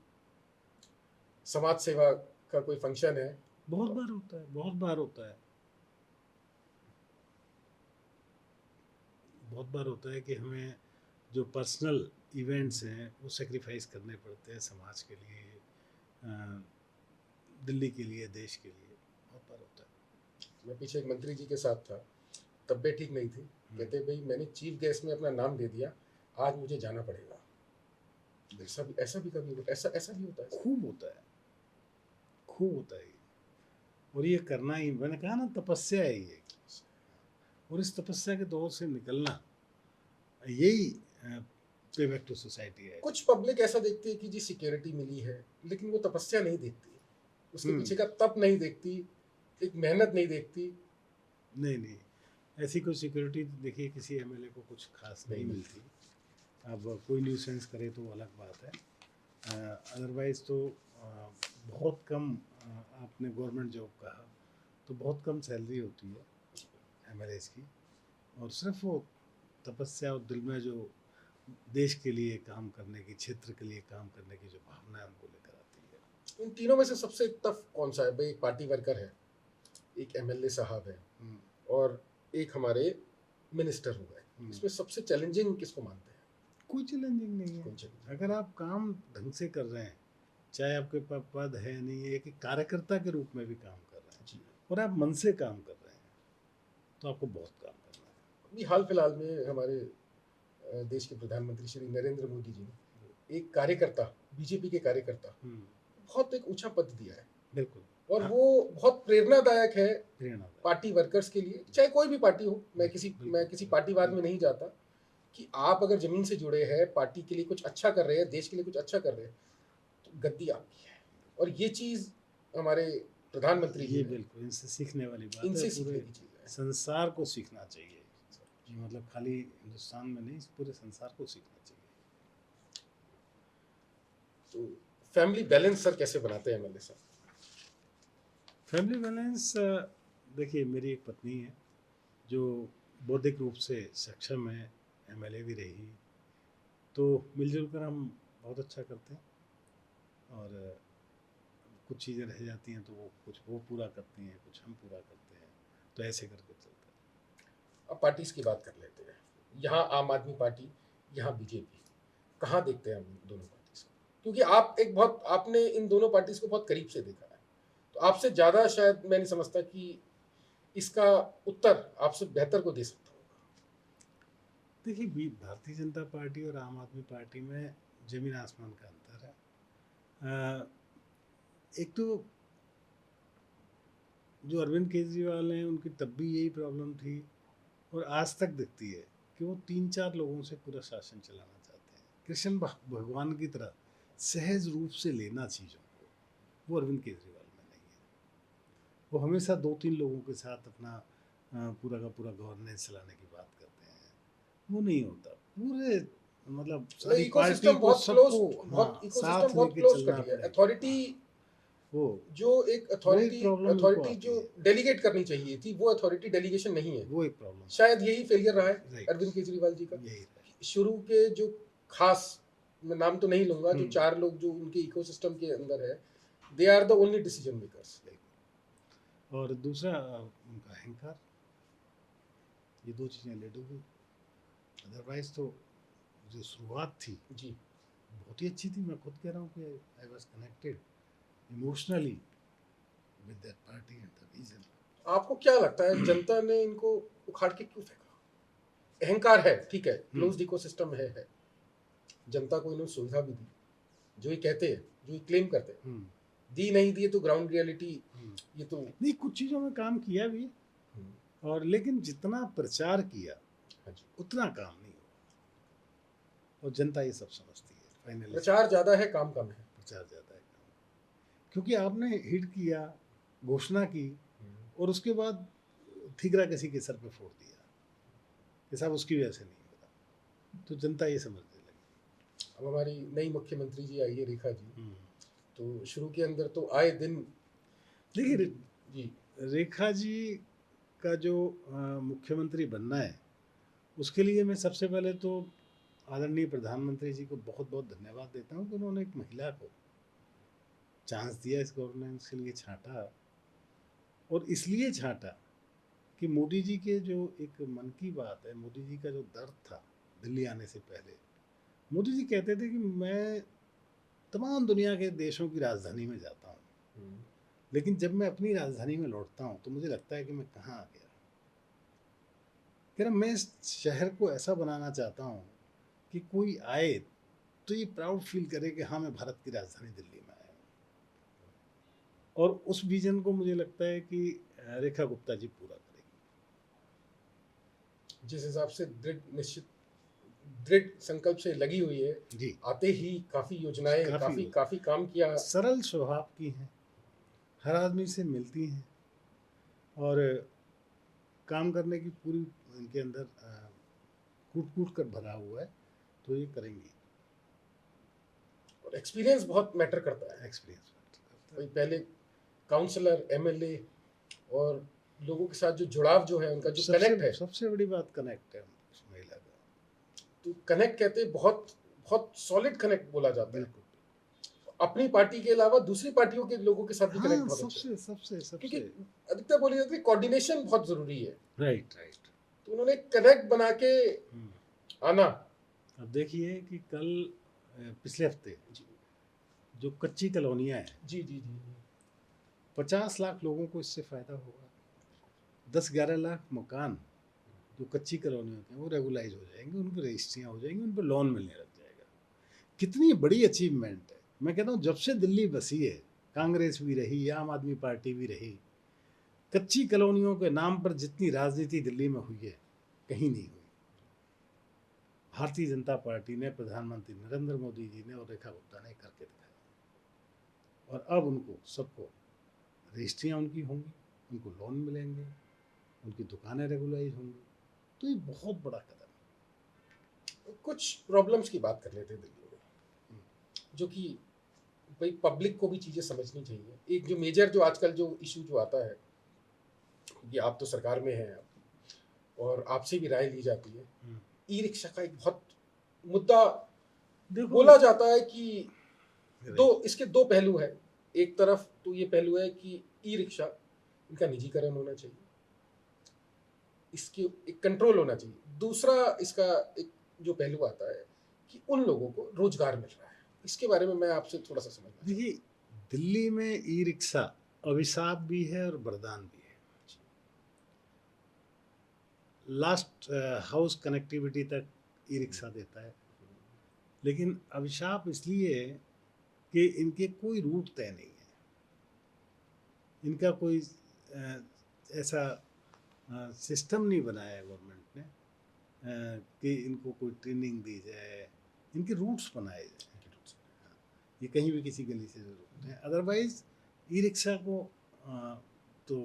समाज सेवा का कोई फंक्शन है। बहुत बार होता है, बहुत बार होता है, बहुत बार होता है कि हमें जो पर्सनल इवेंट्स हैं वो सेक्रीफाइस करने पड़ते हैं समाज के लिए, अ, दिल्ली के लिए, देश के लिए। बहुत बार होता है। मैं पीछे एक मंत्री जी के साथ था, तबीयत ठीक नहीं थी, कहते भाई मैंने चीफ गेस्ट में अपना नाम दे दिया, आज मुझे जाना पड़ेगा। ऐसा भी कभी ऐसा ऐसा भी होता है। खूब होता है, खूब होता है ये। और ये करना ही, मैंने कहा ना, तपस्या है ये। और इस तपस्या के दौर से निकलना, यही पे बैक टू सोसाइटी है। कुछ पब्लिक ऐसा देखती है कि जी सिक्योरिटी मिली है, लेकिन वो तपस्या नहीं देखती, उसके हम्म, पीछे का तप नहीं देखती, एक मेहनत नहीं देखती। नहीं नहीं, ऐसी कोई सिक्योरिटी देखिए किसी एमएलए को कुछ खास नहीं नहीं मिलती। अब कोई न्यूसेंस करे तो अलग बात है, अदरवाइज तो बहुत कम, आपने गवर्नमेंट जॉब कहा तो बहुत कम सैलरी होती है एमएलएस की। और सिर्फ वो तपस्या और दिल में जो देश के लिए काम करने की, क्षेत्र के लिए काम करने की जो भावना है उनको लेकर आती है। इन तीनों में से सबसे टफ कौन सा है भाई? एक पार्टी वर्कर है, एक एमएलए साहब है, हम्म, और एक हमारे मिनिस्टर हो गए। हम्म। इसमें सबसे चैलेंजिंग किसको मानते हैं? कोई चैलेंजिंग नहीं कोई है। challenging? अगर आप काम ढंग से कर रहे हैं, चाहे आपके पास पद है नहीं है, एक कार्यकर्ता के रूप में भी काम कर रहे हैं जी। और आप मन से काम कर रहे हैं, तो आपको बहुत काम करना है। अभी हाल फिलहाल में हमारे देश के प्रधानमंत्री श्री नरेंद्र मोदी जी ने एक कार्यकर्ता, बीजेपी के कार्यकर्ता, बहुत एक ऊंचा पद दिया है, बिल्कुल। और हाँ, वो बहुत प्रेरणादायक है प्रेरणादायक। पार्टी वर्कर्स के लिए, चाहे कोई भी पार्टी हो। मैं बिल्कुल, किसी पार्टीवाद में नहीं जाता, कि आप अगर जमीन से जुड़े हैं, पार्टी के लिए कुछ अच्छा कर रहे हैं, देश के लिए कुछ अच्छा कर रहे हैं, तो गद्दी आपकी है। और ये चीज हमारे प्रधानमंत्री जी ये ने, बिल्कुल इनसे सीखने वाली बात इनसे है। सीखने पूरे की चीज है। संसार को सीखना चाहिए। ये मतलब खाली हिंदुस्तान में नहीं, पूरे संसार को सीखना चाहिए। तो फैमिली बैलेंस सर कैसे बनाते हैं एमएलए साहब? फैमिली बैलेंस, देखिए मेरी एक पत्नी है जो बौद्धिक रूप से सक्षम है, एमएलए भी रही, तो मिलजुल कर हम बहुत अच्छा करते हैं। और कुछ चीज़ें रह जाती हैं तो वो कुछ वो पूरा करती हैं, कुछ हम पूरा करते हैं, तो ऐसे करके चलता है। अब पार्टीज की बात कर लेते हैं। यहाँ आम आदमी पार्टी, यहाँ बीजेपी, कहाँ देखते हैं हम दोनों पार्टीज को? क्योंकि आप एक बहुत, आपने इन दोनों पार्टीज को बहुत करीब से देखा है, तो आपसे ज्यादा शायद मैं नहीं समझता कि इसका उत्तर आपसे बेहतर को दे सकता होगा। देखिए भारतीय जनता पार्टी और आम आदमी पार्टी में जमीन आसमान का अंतर है। एक तो जो अरविंद केजरीवाल हैं उनकी तब भी यही प्रॉब्लम थी, और आज तक दिखती है, कि वो 3-4 लोगों से पूरा शासन चलाना चाहते हैं। कृष्ण भगवान की तरह सहज रूप से लेना चीज़ों को, वो अरविंद केजरीवाल में नहीं है। वो हमेशा 2-3 लोगों के साथ अपना पूरा का पूरा गवर्नेंस चलाने की बात करते हैं। वो नहीं होता। पूरे मतलब सारी पार्टी इकोसिस्टम को बहुत क्लोज, सबको बहुत इकोसिस्टम साथ बहुत लेके क्लोज कर चलना दिया है। पड़ेगा। अथॉरिटी, वो जो एक वो एक प्रॉब्लम इनको अथॉरिटी आती जो है। डेलीगेट करनी चाहिए थी, वो अथॉरिटी डेलीगेशन नहीं है। वो एक प्रॉब्लम शायद यही फेलियर रहा है राइट, अरविंद केजरीवाल जी का। यही है। शुरू के जो खास, मैं नाम तो नहीं लूंगा, जो हम्म। 4 लोग जो उनके इकोसिस्टम के अंदर है, they are the only decision makers. और दूसरा उनका अहंकार, ये 2 चीज़ें ले डूबी। अदरवाइज तो जो शुरुआत थी जी। बहुत ही अच्छी थी। मैं खुद कह रहा हूँ कि I was connected emotionally with that party and the reason. आपको क्या लगता है जनता ने इनको उखाड़ के क्यों फेंका? अहंकार है, ठीक है, क्लोज्ड इकोसिस्टम है, जनता को इन्होंने सुविधा भी दी, जो ये कहते हैं, जो ये क्लेम करते हैं, दी नहीं दी तो ग्राउंड रियलिटी, ये तो नहीं, कुछ चीज़ों में काम किया भी, और लेकिन जितना प्रचार किया हाँ जी, उतना काम नहीं हुआ, और जनता ये सब समझती है। फाइनली प्रचार ज्यादा है, काम कम है। प्रचार ज़्यादा है काम, क्योंकि आपने हिट किया, घोषणा की, और उसके बाद ठीकरा किसी के सर पे फोड़ दिया कि साहब उसकी वजह से नहीं हो रहा, तो जनता ये समझने लगी। अब हमारी नई मुख्यमंत्री जी आई है, रेखा जी, तो शुरू के अंदर तो आए दिन, देखिए जी, रेखा जी का जो मुख्यमंत्री बनना है, उसके लिए मैं सबसे पहले तो आदरणीय प्रधानमंत्री जी को बहुत बहुत धन्यवाद देता हूँ कि उन्होंने एक महिला को चांस दिया, इस गवर्नेंस के लिए छांटा, और इसलिए छांटा कि मोदी जी के जो एक मन की बात है, मोदी जी का जो दर्द था दिल्ली आने से पहले, मोदी जी कहते थे कि मैं तमाम दुनिया के देशों की राजधानी में जाता हूँ, लेकिन जब मैं अपनी राजधानी में लौटता हूँ तो मुझे लगता है कि मैं कहाँ आ गया। कह रहा मैं इस शहर को ऐसा बनाना चाहता हूँ कि कोई आए तो ये प्राउड फील करे कि हाँ मैं भारत की राजधानी दिल्ली में आया हूँ। और उस विजन को मुझे लगता है कि रेखा गुप्ता जी पूरा करेगी। जिस हिसाब से दृढ़ संकल्प से लगी हुई है जी, आते ही काफी योजनाएं, काफी काम किया। सरल स्वभाव की हैं, हर आदमी से मिलती हैं, और काम करने की पूरी इनके अंदर कूट कर भरा हुआ है, तो ये करेंगी। और एक्सपीरियंस बहुत मैटर करता है। एक्सपीरियंस वही पहले काउंसलर, एमएलए, और लोगों के साथ जो जुड़ाव जो है, उनका जो कनेक्ट है, सबसे बड़ी बात कनेक्ट है उस महिला का। तो कनेक्ट कहते हैं, बहुत बहुत सॉलिड कनेक्ट बोला जाता है। बिल्कुल। अपनी पार्टी के अलावा दूसरी पार्टियों के लोगों के साथ भी हाँ, कनेक्ट बहुत अच्छा है। सबसे सबसे क्योंकि सबसे अधिकतर बोली जाती है कोऑर्डिनेशन बहुत जरूरी है, राइट राइट। तो उन्होंने कनेक्ट बना के आना। अब देखिए कि कल पिछले हफ्ते जी जो कच्ची कॉलोनियाँ हैं, जी जी जी 50 लाख लोगों को इससे फ़ायदा होगा। 10-11 लाख मकान जो कच्ची कॉलोनी होते हैं वो रेगुलाइज हो जाएंगे, उन पर रजिस्ट्रियाँ हो जाएंगी, उन पर लोन मिलने लग जाएगा। कितनी बड़ी अचीवमेंट है। मैं कहता हूँ जब से दिल्ली बसी है, कांग्रेस भी रही, आम आदमी पार्टी भी रही, कच्ची कॉलोनियों के नाम पर जितनी राजनीति दिल्ली में हुई है कहीं नहीं हुई। भारतीय जनता पार्टी ने, प्रधानमंत्री नरेंद्र मोदी जी ने और रेखा गुप्ता ने करके दिखाया। और अब उनको सबको रजिस्ट्रियाँ उनकी होंगी, उनको लोन मिलेंगे, उनकी दुकानें रेगुलाइज होंगी। तो ये बहुत बड़ा कदम है। कुछ प्रॉब्लम्स की बात कर लेते हैं दिल्ली में, जो कि भाई पब्लिक को भी चीजें समझनी चाहिए। एक जो मेजर जो आजकल जो इशू जो आता है, कि आप तो सरकार में हैं और आपसे भी राय ली जाती है, ई रिक्शा का एक बहुत मुद्दा देखो, बोला जाता है कि इसके दो पहलू है। एक तरफ तो ये पहलू है कि ई रिक्शा, इनका निजीकरण होना चाहिए, इसके एक कंट्रोल होना चाहिए। दूसरा इसका एक जो पहलू आता है कि उन लोगों को रोजगार मिल रहा है। इसके बारे में मैं आपसे थोड़ा सा समझना चाहता हूं। देखिए, दिल्ली में ई रिक्शा अभिशाप भी है और वरदान भी है। लास्ट हाउस कनेक्टिविटी तक ई रिक्शा देता है, लेकिन अभिशाप इसलिए है कि इनके कोई रूट तय नहीं है। इनका कोई ऐसा सिस्टम नहीं बनाया है गवर्नमेंट ने कि इनको कोई ट्रेनिंग दी जाए, इनके रूट्स बनाए जाए। ये कहीं भी किसी गली से जरूरत है। अदरवाइज ई रिक्शा को तो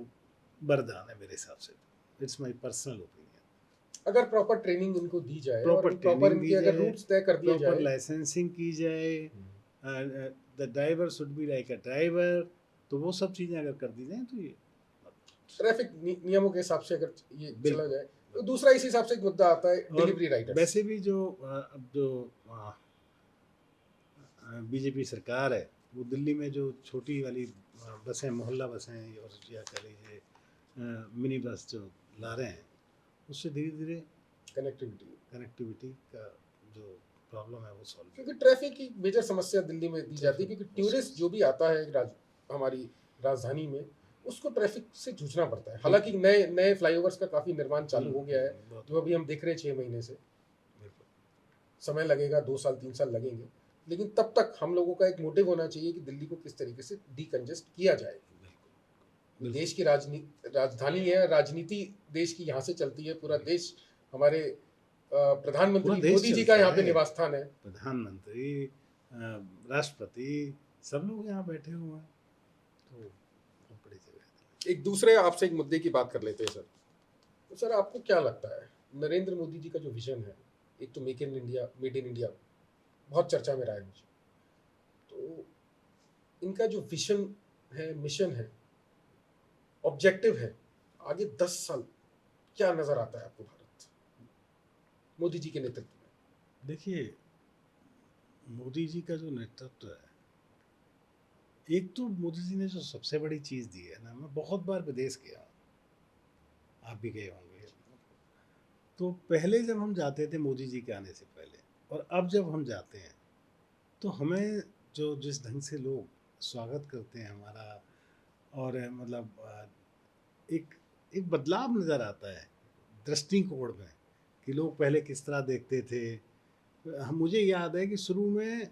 वरदान है मेरे हिसाब से। It's my personal opinion. अगर प्रॉपर ट्रेनिंग इनको दी जाए और प्रॉपर प्रॉपर ट्रेनिंग दी इनके अगर जाए, रूट्स तय कर दिए प्रॉपर जाए, लाइसेंसिंग की जाए, the driver should be like a driver, तो वो सब चीज़ें अगर कर दी जाए तो ये ट्रैफिक नियमों के हिसाब से अगर ये चला बिल्कुल। जाए, तो दूसरा इस हिसाब से एक मुद्दा आता है और डिलीवरी राइडर्स। वैसे भी जो अब जो बीजेपी सरकार है, वो दिल्ली में जो छोटी वाली बसें, मोहल्ला बसें और या कह लीजिए मिनी बस जो ला रहे हैं, उससे धीरे धीरे कनेक्टिविटी का जो प्रॉब्लम है वो सॉल्व। क्योंकि ट्रैफिक की मेजर समस्या दिल्ली में दी जाती है, क्योंकि टूरिस्ट जो भी आता है हमारी राजधानी में, उसको ट्रैफिक से जूझना पड़ता है। हालांकि नए नए फ्लाईओवर्स का काफी निर्माण चालू हो गया है, जो अभी हम देख रहे हैं 6 महीने से। समय लगेगा, 2 साल 3 साल लगेंगे, लेकिन तब तक हम लोगों का एक मोटिव होना चाहिए कि दिल्ली को किस तरीके से डीकंजेस्ट किया जाए। देश की राजधानी है, राजनीति देश की यहाँ से चलती है। पूरा देश हमारे प्रधानमंत्री मोदी जी का यहाँ पे निवास स्थान है। प्रधानमंत्री, राष्ट्रपति, सब लोग यहाँ बैठे हुए हैं, तो बहुत बड़ी जगह है। एक दूसरे आपसे एक मुद्दे की बात कर लेते हैं सर। तो सर, आपको क्या लगता है नरेंद्र मोदी जी का जो विजन है, एक तो मेड इन इंडिया बहुत चर्चा में रहा है मुझे, तो इनका जो विजन है, मिशन है, ऑब्जेक्टिव है, आगे 10 साल क्या नजर आता है आपको भारत मोदी जी के नेतृत्व में? देखिए, मोदी जी का जो नेतृत्व है, एक तो मोदी जी ने जो सबसे बड़ी चीज़ दी है ना, मैं बहुत बार विदेश गया, आप भी गए होंगे, तो पहले जब हम जाते थे मोदी जी के आने से पहले, और अब जब हम जाते हैं, तो हमें जो जिस ढंग से लोग स्वागत करते हैं हमारा, और मतलब एक एक बदलाव नज़र आता है दृष्टिकोण में, कि लोग पहले किस तरह देखते थे। मुझे याद है कि शुरू में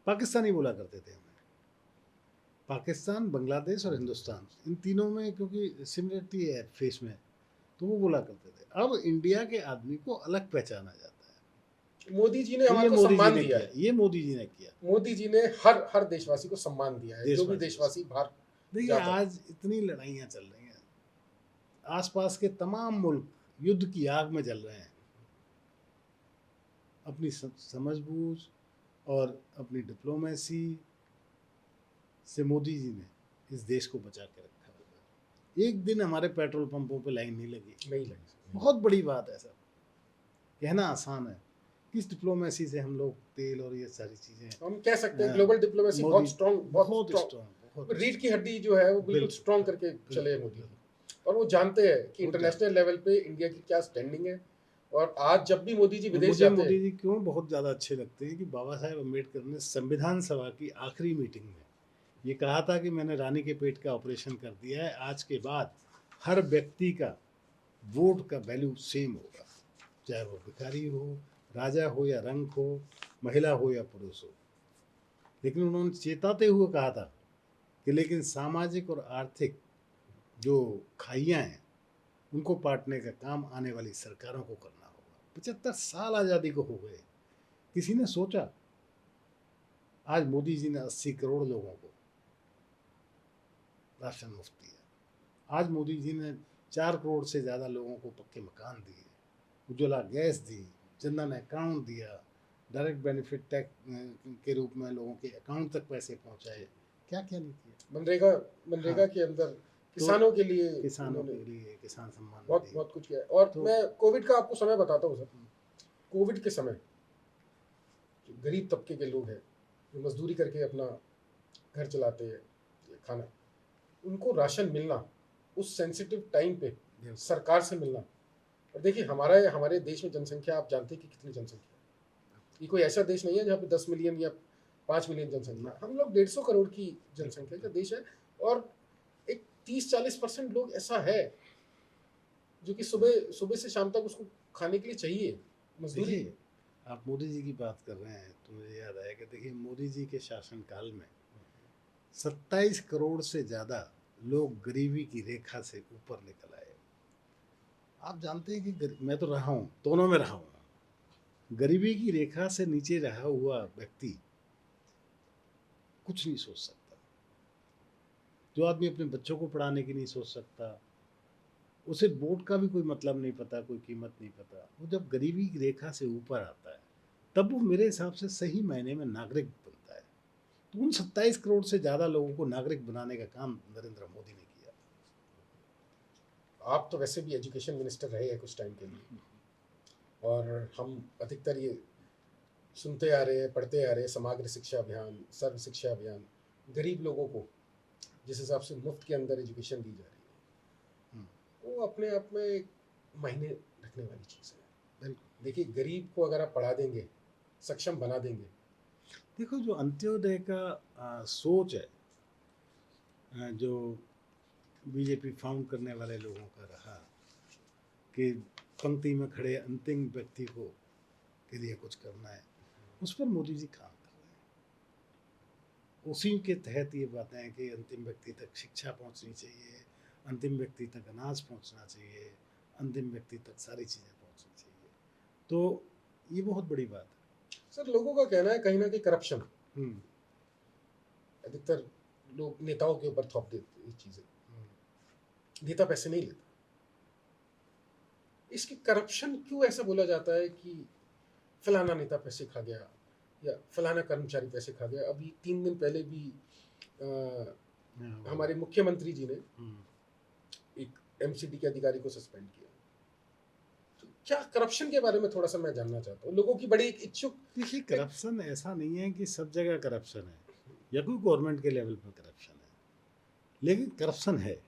पाकिस्तानी बोला करते थे हमें, पाकिस्तान, बांग्लादेश और हिंदुस्तान, इन तीनों में क्योंकि सिमिलरिटी है फेस में, तो वो बोला करते थे। अब इंडिया के आदमी को अलग पहचाना जाता है। मोदी जी ने हमारे को सम्मान दिया है। ये मोदी जी ने किया। मोदी जी ने हर देशवासी को सम्मान दिया है, जो भी देशवासी बाहर देखिए, आज इतनी लड़ाइयाँ चल रही हैं, आसपास के तमाम मुल्क युद्ध की आग में जल रहे हैं, अपनी समझबूझ और अपनी डिप्लोमेसी से मोदी जी ने इस देश को बचा के रखा है। एक दिन हमारे पेट्रोल पंपों पे लाइन नहीं लगी। नहीं लगी। बहुत बड़ी बात है सर, कहना आसान है। किस डिप्लोमेसी से हम लोग तेल और ये सारी चीजें, हम कह सकते हैं हाँ, ग्लोबल डिप्लोमेसी मोदी बहुत स्ट्रांग, बहुत बहुत स्ट्रांग, स्ट्रॉन्ग, बहुत रीढ़ की हड्डी जो है वो बिल्कुल बिल्कुल, स्ट्रांग करके चले हैं मोदी जी। और वो जानते हैं कि वो इंटरनेशनल लेवल पे इंडिया की क्या स्टैंडिंग है। और आज जब भी मोदी जी विदेश मुझे जाते मोदी हैं, जी क्यों बहुत ज़्यादा अच्छे लगते हैं कि बाबा साहेब अम्बेडकर ने संविधान सभा की आखिरी मीटिंग में ये कहा था कि मैंने रानी के पेट का ऑपरेशन कर दिया है, आज के बाद हर व्यक्ति का वोट का वैल्यू सेम होगा, चाहे वो भिखारी हो, राजा हो या रंक हो, महिला हो या पुरुष हो। लेकिन उन्होंने चेताते हुए कहा था कि लेकिन सामाजिक और आर्थिक जो खाइयाँ हैं उनको पाटने का काम आने वाली सरकारों को करना होगा। 75 साल आज़ादी को हो गए, किसी ने सोचा? आज मोदी जी ने 80 करोड़ लोगों को राशन मुफ्त दिया। आज मोदी जी ने 4 करोड़ से ज़्यादा लोगों को पक्के मकान दिए, उज्ज्वला गैस दी, जनधन अकाउंट दिया, डायरेक्ट बेनिफिट टैक्स के रूप में लोगों के अकाउंट तक पैसे पहुंचाए। क्या क्या नहीं किया। मनरेगा हाँ, के अंदर किसानों के लिए किसानों उन्होंने के लिए किसान सम्मान बहुत निधि। बहुत कुछ किया है। और तो मैं कोविड का आपको समय बताता हूँ सर। कोविड के समय जो गरीब तबके के लोग हैं, जो मजदूरी करके अपना घर चलाते हैं, खाना, उनको राशन मिलना उस सेंसिटिव टाइम पे सरकार से मिलना। और देखिए हमारे देश में जनसंख्या, आप जानते हैं कि कितनी जनसंख्या है। ये कोई ऐसा देश नहीं है जहाँ पे 10 मिलियन या 5 मिलियन जनसंख्या, हम लोग 150 करोड़ की जनसंख्या का देश है। और एक 30-40% लोग ऐसा है जो कि सुबह सुबह से शाम तक उसको खाने के लिए चाहिए, मजदूरी है। देखिए, आप मोदी जी की बात कर रहे हैं तो मुझे याद आया कि देखिए मोदी जी के शासनकाल में 27 करोड़ से ज़्यादा लोग गरीबी की रेखा से ऊपर निकल आए। आप जानते हैं कि मैं तो रहा हूँ, दोनों में रहा हूँ। गरीबी की रेखा से नीचे रहा हुआ व्यक्ति कुछ नहीं सोच सकता। जो आदमी अपने बच्चों को पढ़ाने की नहीं सोच सकता, उसे वोट का भी कोई मतलब नहीं पता, कोई कीमत नहीं पता, वो जब गरीबी की रेखा से ऊपर आता है तब वो मेरे हिसाब से सही मायने में नागरिक बनता है। तो उन 27 करोड़ से ज़्यादा लोगों को नागरिक बनाने का काम नरेंद्र मोदी ने किया। आप तो वैसे भी एजुकेशन मिनिस्टर रहे हैं कुछ टाइम के लिए, और हम अधिकतर ये सुनते आ रहे हैं, पढ़ते आ रहे हैं, समग्र शिक्षा अभियान, सर्व शिक्षा अभियान, गरीब लोगों को जिस हिसाब से मुफ्त के अंदर एजुकेशन दी जा रही है, वो अपने आप में एक मायने रखने वाली चीज़ है। बिल्कुल। देखिए, गरीब को अगर आप पढ़ा देंगे, सक्षम बना देंगे। देखो, जो अंत्योदय का सोच है, जो बीजेपी फाउंड करने वाले लोगों का रहा कि पंक्ति में खड़े अंतिम व्यक्ति को के लिए कुछ करना है, उस पर मोदी जी काम कर रहे हैं। उसी के तहत ये बातें हैं कि अंतिम व्यक्ति तक शिक्षा पहुंचनी चाहिए, अंतिम व्यक्ति तक अनाज पहुंचना चाहिए, अंतिम व्यक्ति तक सारी चीज़ें पहुंचनी चाहिए। तो ये बहुत बड़ी बात है। सर, लोगों का कहना है कहीं ना कहीं करप्शन हम्म, अधिकतर लोग नेताओं के ऊपर थोप देते ये चीज़ें। नेता पैसे नहीं लेता। इसकी करप्शन क्यों ऐसा बोला जाता है कि फलाना नेता पैसे खा गया या फलाना कर्मचारी पैसे खा गया? अभी 3 दिन पहले भी हमारे मुख्यमंत्री जी ने एक एमसीडी के अधिकारी को सस्पेंड किया। तो क्या करप्शन के बारे में थोड़ा सा मैं जानना चाहता हूँ, लोगों की बड़ी एक इच्छुक। देखिए, करप्शन ऐसा नहीं है कि सब जगह करप्शन है या कोई गवर्नमेंट के लेवल पर करप्शन है, लेकिन करप्शन है।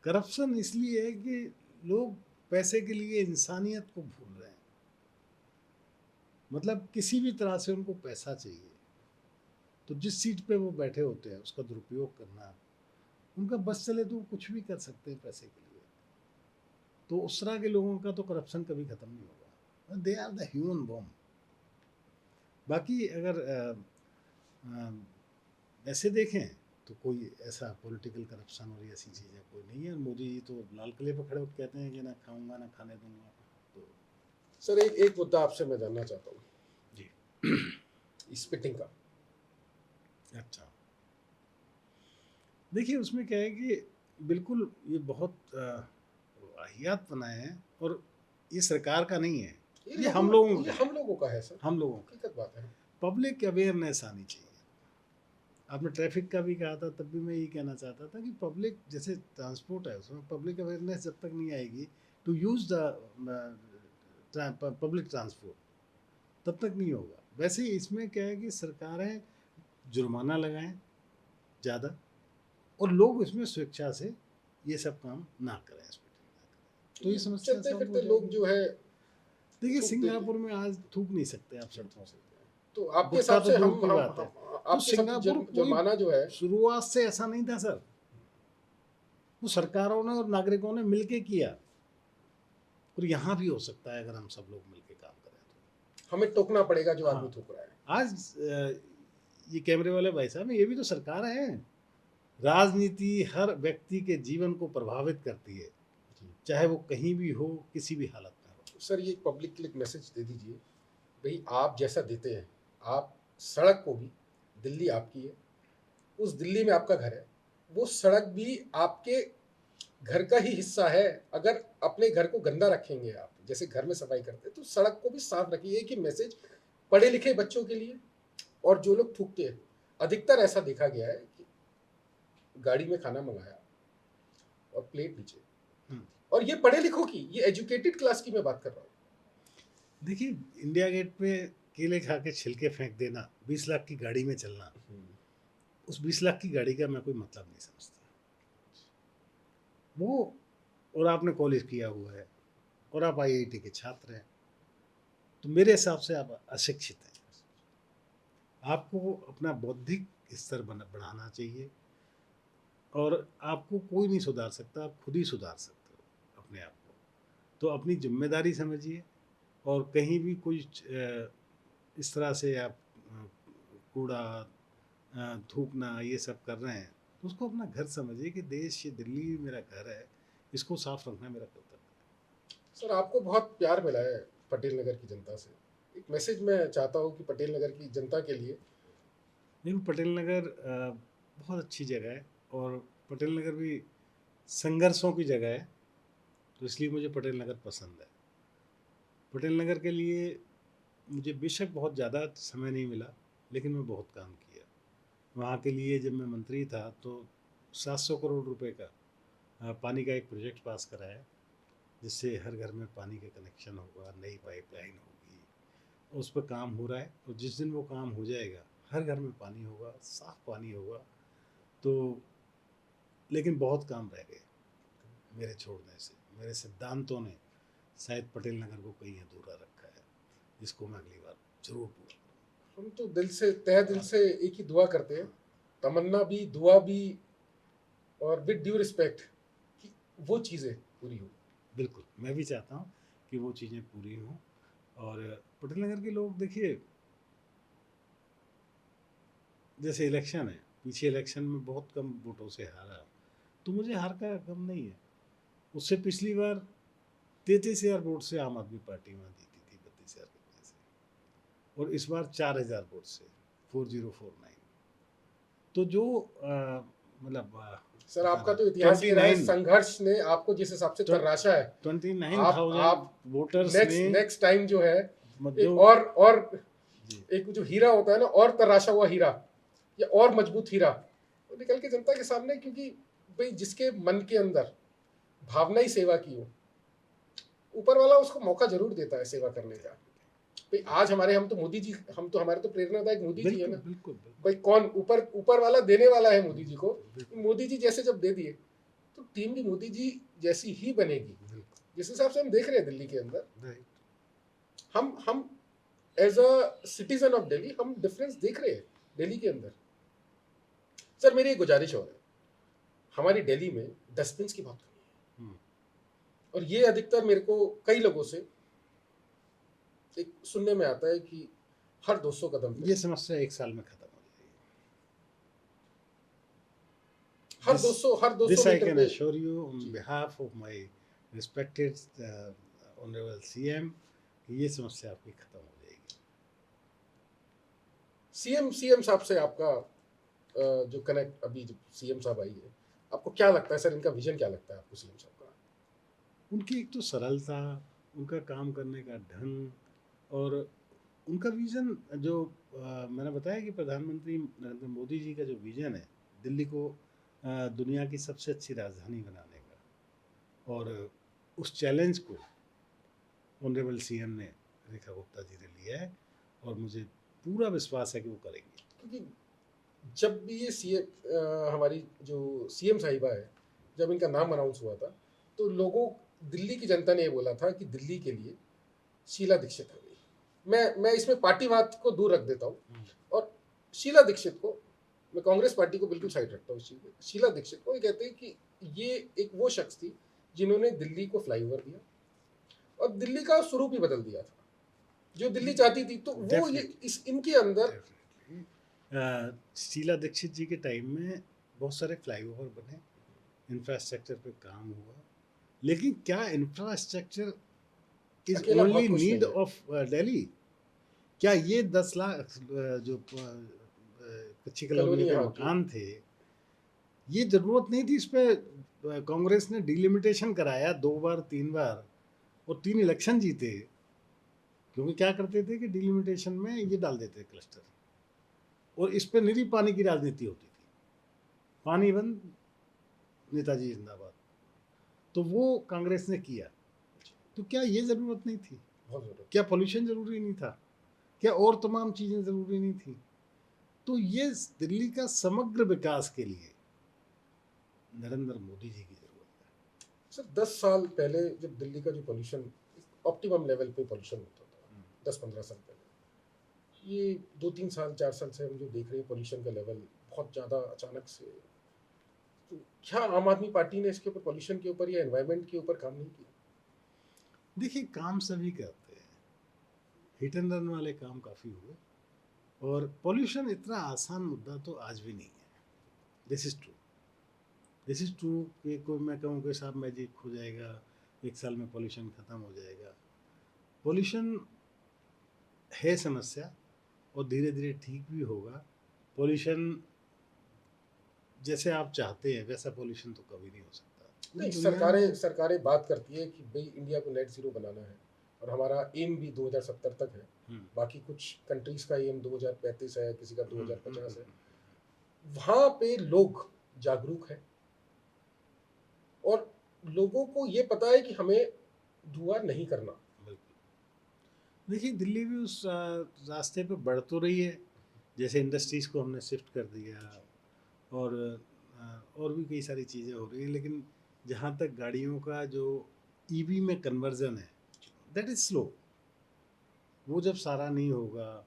करप्शन इसलिए है कि लोग पैसे के लिए इंसानियत को भूल रहे हैं। मतलब किसी भी तरह से उनको पैसा चाहिए, तो जिस सीट पे वो बैठे होते हैं उसका दुरुपयोग करना, उनका बस चले तो वो कुछ भी कर सकते हैं पैसे के लिए। तो उस तरह के लोगों का तो करप्शन कभी ख़त्म नहीं होगा। They are the human bomb. बाकी अगर ऐसे देखें तो कोई ऐसा पॉलिटिकल करप्शन और ऐसी चीज़ें कोई नहीं है। मोदी जी तो लाल किले पर खड़े होकर कहते हैं कि ना खाऊंगा ना खाने दूंगा। तो सर, एक मुद्दा आपसे मैं जानना चाहता हूँ जी, स्पिटिंग का। अच्छा, देखिए उसमें क्या है कि बिल्कुल ये बहुत वाहियात बनाए हैं, और ये सरकार का नहीं है, ये हम लोगों का है। हम लोगों का है सर, हम लोगों का हकीकत बात है। पब्लिक अवेयरनेस आनी चाहिए। आपने ट्रैफिक का भी कहा था, तब भी मैं यही कहना चाहता था कि पब्लिक जैसे ट्रांसपोर्ट है उसमें पब्लिक अवेयरनेस जब तक नहीं आएगी to use the public transport, तब तक नहीं होगा। वैसे ही इसमें क्या है कि सरकारें जुर्माना लगाएं ज़्यादा, और लोग इसमें स्वेच्छा से ये सब काम ना करें, स्पीडिंग ना करें, तो ये समस्या चलते सॉल्व हो फिरते लोग जाएगी। जो है देखिए थूक देते सिंगापुर में आज थूक नहीं सकते आप सड़कों पे, तो आपके गुटखा हिसाब तो से दूर की बात है। तो आपके हिसाब से सिंगापुर कोई जुर्माना जो है शुरुआत से ऐसा नहीं था सर, वो सरकारों ने और नागरिकों ने मिलके किया, और यहाँ भी हो सकता है अगर हम सब लोग मिलके काम करें तो। हमें टोकना पड़ेगा जो हाँ। आदमी थूक रहा है। आज ये कैमरे वाले भाई साहब, ये भी तो सरकार है। राजनीति हर व्यक्ति के जीवन को प्रभावित करती है, चाहे वो कहीं भी हो, किसी भी हालत में हो। सर ये पब्लिक के लिए एक मैसेज दे दीजिए, भाई आप जैसा देते हैं, आप सड़क को भी, दिल्ली आपकी है, उस दिल्ली में आपका घर है, वो सड़क भी आपके घर का ही हिस्सा है। अगर अपने घर को गंदा रखेंगे आप, जैसे घर में सफाई करते हैं, तो सड़क को भी साफ रखिए। एक ही मैसेज पढ़े लिखे बच्चों के लिए। और जो लोग थूकते हैं, अधिकतर ऐसा देखा गया है कि गाड़ी में खाना मंगाया और प्लेट नीचे, और ये पढ़े लिखों की, ये एजुकेटेड क्लास की मैं बात कर रहा हूँ। देखिए इंडिया गेट पे केले खा के छिलके फेंक देना, 20 लाख की गाड़ी में चलना, उस 20 लाख की गाड़ी का मैं कोई मतलब नहीं समझता वो। और आपने कॉलेज किया हुआ है और आप आईआईटी के छात्र हैं, तो मेरे हिसाब से आप अशिक्षित हैं। आपको अपना बौद्धिक स्तर बढ़ाना चाहिए, और आपको कोई नहीं सुधार सकता, आप खुद ही सुधार सकते हो अपने आप को। तो अपनी जिम्मेदारी समझिए, और कहीं भी कोई इस तरह से आप कूड़ा थूकना ये सब कर रहे हैं, तो उसको अपना घर समझिए कि देश, ये दिल्ली मेरा घर है, इसको साफ रखना मेरा कर्तव्य है। सर आपको बहुत प्यार मिला है पटेल नगर की जनता से, एक मैसेज मैं चाहता हूँ कि पटेल नगर की जनता के लिए। देखो पटेल नगर बहुत अच्छी जगह है, और पटेल नगर भी संघर्षों की जगह है, तो इसलिए मुझे पटेल नगर पसंद है। पटेल नगर के लिए मुझे बेशक बहुत ज़्यादा समय नहीं मिला, लेकिन मैं बहुत काम किया वहाँ के लिए। जब मैं मंत्री था तो 700 करोड़ रुपए का पानी का एक प्रोजेक्ट पास कराया, जिससे हर घर में पानी का कनेक्शन होगा, नई पाइपलाइन होगी, उस पर काम हो रहा है। और जिस दिन वो काम हो जाएगा, हर घर में पानी होगा, साफ पानी होगा। तो लेकिन बहुत काम रह गए मेरे छोड़ने से। मेरे सिद्धांतों ने शायद पटेल नगर को कहीं अधूरा रखा है, जिसको मैं अगली बार जरूर पूरा करूँगा। हम तो दिल से, तहे दिल से एक ही दुआ करते हैं, तमन्ना भी, दुआ भी, और विद ड्यू रिस्पेक्ट, कि वो चीज़ें पूरी हो। बिल्कुल, मैं भी चाहता हूँ कि वो चीज़ें पूरी हों। और पटेल नगर के लोग, देखिए जैसे इलेक्शन है, पीछे इलेक्शन में बहुत कम वोटों से हारा, तो मुझे हार का गम नहीं है। उससे पिछली बार 33,000 वोट से आम आदमी पार्टी वहाँ जीती थी, 32,000 के से, और इस बार 4,000 वोट से 4049। तो जो मतलब सर आपका तो इतिहास ही रहा है, 29 संघर्ष ने आपको जिस हिसाब से तराशा है, 29,000 वोटर्स ने नेक्स्ट टाइम जो है मतलब एक जो और जी, एक जो हीरा होता है ना, और तराशा हुआ हीरा, या और मजबूत हीरा, वो निकल के जनता के सामने। क्योंकि भाई जिसके मन के अंदर भावना ही सेवा की हो, ऊपर वाला उसको मौका जरूर देता है सेवा करने का। भाई आज हम तो मोदी जी, हमारे तो प्रेरणादायक मोदी जी है बिल्कुल ना। बिल्कुल बिल्कुल भाई कौन ऊपर वाला देने वाला है मोदी जी को। बिल्कुल मोदी जी जैसे जब दे दिए, तो टीम भी मोदी जी जैसी ही बनेगी। बिल्कुल, जिस हिसाब से हम देख रहे हैं दिल्ली के अंदर, राइट। हम as a citizen of Delhi हम डिफरेंस देख रहे हैं दिल्ली के अंदर। सर मेरी एक गुजारिश और है, हमारी दिल्ली में डस्टबिन की बहुत कमी है, और ये अधिकतर मेरे को कई लोगों से एक सुनने में आता है कि हर 200 कदम पे, ये समस्या 1 साल में खत्म हो जाएगी। हर 200 This I मीटर can पे। assure you on behalf of my respected honorable CM, कि ये समस्या आपकी खत्म हो जाएगी। सीएम साहब से आपका जो कनेक्ट, अभी जब सीएम साहब आई है, आपको क्या लगता है सर, इनका विजन क्या लगता है आपको सीएम साहब का? उनकी एक तो सरलता, उनका काम करने का ढंग, और उनका विज़न जो मैंने बताया कि प्रधानमंत्री नरेंद्र मोदी जी का जो विज़न है दिल्ली को दुनिया की सबसे अच्छी राजधानी बनाने का, और उस चैलेंज को ऑनरेबल सीएम ने, रेखा गुप्ता जी ने लिया है, और मुझे पूरा विश्वास है कि वो करेंगे। क्योंकि जब भी ये सीएम हमारी जो सीएम साहिबा है, जब इनका नाम अनाउंस हुआ था, तो लोगों दिल्ली की जनता ने ये बोला था कि दिल्ली के लिए शीला दीक्षित हो गई। मैं इसमें पार्टीवाद को दूर रख देता हूँ, और शीला दीक्षित को, मैं कांग्रेस पार्टी को बिल्कुल साइड रखता हूँ इस चीज़ में। शीला दीक्षित को ये कहते हैं कि ये एक वो शख्स थी जिन्होंने दिल्ली को फ्लाईओवर दिया और दिल्ली का स्वरूप ही बदल दिया था, जो दिल्ली चाहती थी। तो वो ये इस इनके अंदर डेफिनेटली शीला दीक्षित जी के टाइम में बहुत सारे फ्लाईओवर बने, इंफ्रास्ट्रक्चर पे काम हुआ, लेकिन क्या इंफ्रास्ट्रक्चर इज अकेला बहुत ओनली कुछ नीड नहीं है। ऑफ दिल्ली? क्या ये 10 लाख जो कच्ची कॉलोनी कॉलोनी के यहाँ की मकान थे, ये जरूरत नहीं थी? इस पे कांग्रेस ने डिलिमिटेशन कराया 2 बार 3 बार, और 3 इलेक्शन जीते, क्योंकि क्या करते थे कि डिलिमिटेशन में ये डाल देते क्लस्टर, और इस पे निरी पानी की राजनीति होती थी, पानी बंद, नेताजी जिंदाबाद। तो वो कांग्रेस ने किया। तो क्या ये जरूरत नहीं थी? बहुत जरूरत। क्या पोल्यूशन जरूरी नहीं था? क्या और तमाम चीजें जरूरी नहीं थी? तो ये दिल्ली का समग्र विकास के लिए नरेंद्र मोदी जी की जरूरत है। सर 10 साल पहले जब दिल्ली का जो पोल्यूशन ऑप्टिमम लेवल पे पोल्यूशन होता था, 10-15 साल पहले, ये 2-3 साल 4 साल से हम जो देख रहे हैं पोल्यूशन का लेवल बहुत ज़्यादा अचानक से। तो क्या आम आदमी पार्टी ने इसके ऊपर, पोल्यूशन के ऊपर या एनवायरनमेंट के ऊपर काम नहीं किया? देखिए, काम सभी करते हैं, हिट एंड रन वाले काम काफ़ी हुए, और पॉल्यूशन इतना आसान मुद्दा तो आज भी नहीं है। This is true, this is true कि कोई मैं कहूँ कि साहब मैजिक हो जाएगा, 1 साल में पॉल्यूशन ख़त्म हो जाएगा। पॉल्यूशन है समस्या, और धीरे धीरे ठीक भी होगा। पॉल्यूशन जैसे आप चाहते हैं वैसा पॉल्यूशन तो कभी नहीं हो सकता। पूरी नहीं, दुनिया सरकारें में सरकारें बात करती है कि भाई इंडिया को नेट जीरो बनाना है, और हमारा एम भी 2070 तक है। हम्म, बाकी कुछ कंट्रीज का एम 2035 है, किसी का हम्म, 2050 है। हम्म, वहाँ पे लोग जागरूक हैं, और लोगों को ये पता है कि हमें धुआं नहीं करना। बिल्कुल। देखिए, दिल्ली भी उस रास्ते पे बढ़ तो रही है, जैसे इंडस्ट्रीज़ को हमने शिफ्ट कर दिया, और और भी कई सारी चीज़ें हो रही हैं, लेकिन जहाँ तक गाड़ियों का जो ईवी में कन्वर्जन है, दैट इज़ स्लो। वो जब सारा नहीं होगा,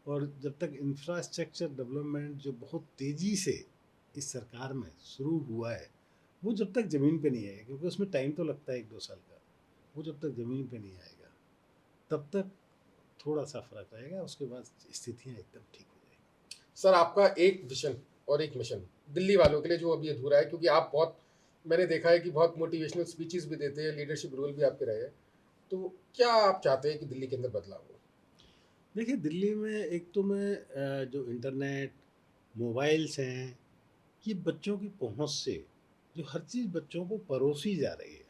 और जब तक इंफ्रास्ट्रक्चर डेवलपमेंट जो बहुत तेज़ी से इस सरकार में शुरू हुआ है, वो जब तक ज़मीन पे नहीं आएगा, क्योंकि उसमें टाइम तो लगता है 1-2 साल का, वो जब तक ज़मीन पे नहीं आएगा तब तक थोड़ा सा फर्क आएगा, उसके बाद स्थितियाँ एकदम ठीक हो जाएंगी। सर आपका एक विजन और एक मिशन दिल्ली वालों के लिए जो अभी अधूरा है, क्योंकि आप बहुत, मैंने देखा है कि बहुत मोटिवेशनल स्पीचेस भी देते हैं, लीडरशिप रोल भी आपके रहे हैं, तो क्या आप चाहते हैं कि दिल्ली के अंदर बदलाव हो? देखिए, दिल्ली में एक तो मैं जो इंटरनेट, मोबाइल्स हैं, ये बच्चों की पहुंच से जो हर चीज़ बच्चों को परोसी जा रही है,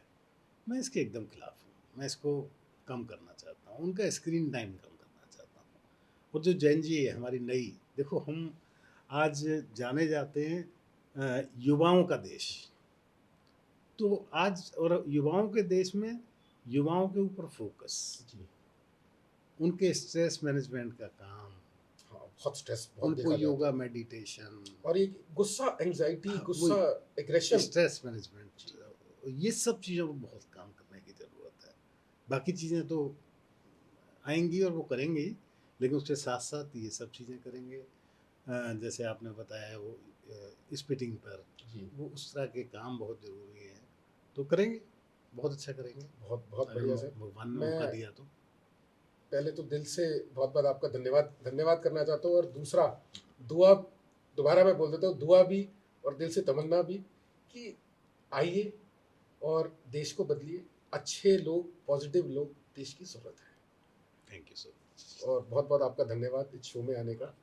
मैं इसके एकदम खिलाफ हूँ। मैं इसको कम करना चाहता हूँ, उनका स्क्रीन टाइम कम करना चाहता हूँ। और जो जेन जी है हमारी नई, देखो हम आज जाने जाते हैं युवाओं का देश। तो आज, और युवाओं के देश में युवाओं के ऊपर फोकस, जी उनके स्ट्रेस मैनेजमेंट का काम, हाँ, बहुत स्ट्रेस बहुत उनको देखा जाता योगा, है, मेडिटेशन, और ये गुस्सा, एंजाइटी, गुस्सा, वही एग्रेशन। स्ट्रेस मैनेजमेंट, ये सब चीज़ों पर बहुत काम करने की ज़रूरत है। बाकी चीज़ें तो आएंगी और वो करेंगे ही, लेकिन उसके साथ साथ ये सब चीज़ें करेंगे। जैसे आपने बताया वो स्पिटिंग पर, जी वो उस तरह के काम बहुत ज़रूरी हैं, तो करेंगे, बहुत अच्छा करेंगे, बहुत बहुत अगर बढ़िया सर। भगवान ने मौका मैं दिया तो। पहले तो दिल से बहुत बहुत आपका धन्यवाद करना चाहता हूँ, और दूसरा दुआ, दोबारा मैं बोल देता हूँ, दुआ भी और दिल से तमन्ना भी कि आइए और देश को बदलिए। अच्छे लोग, पॉजिटिव लोग, देश की ज़रूरत है। Thank you so much. और बहुत बहुत आपका धन्यवाद इस शो में आने का।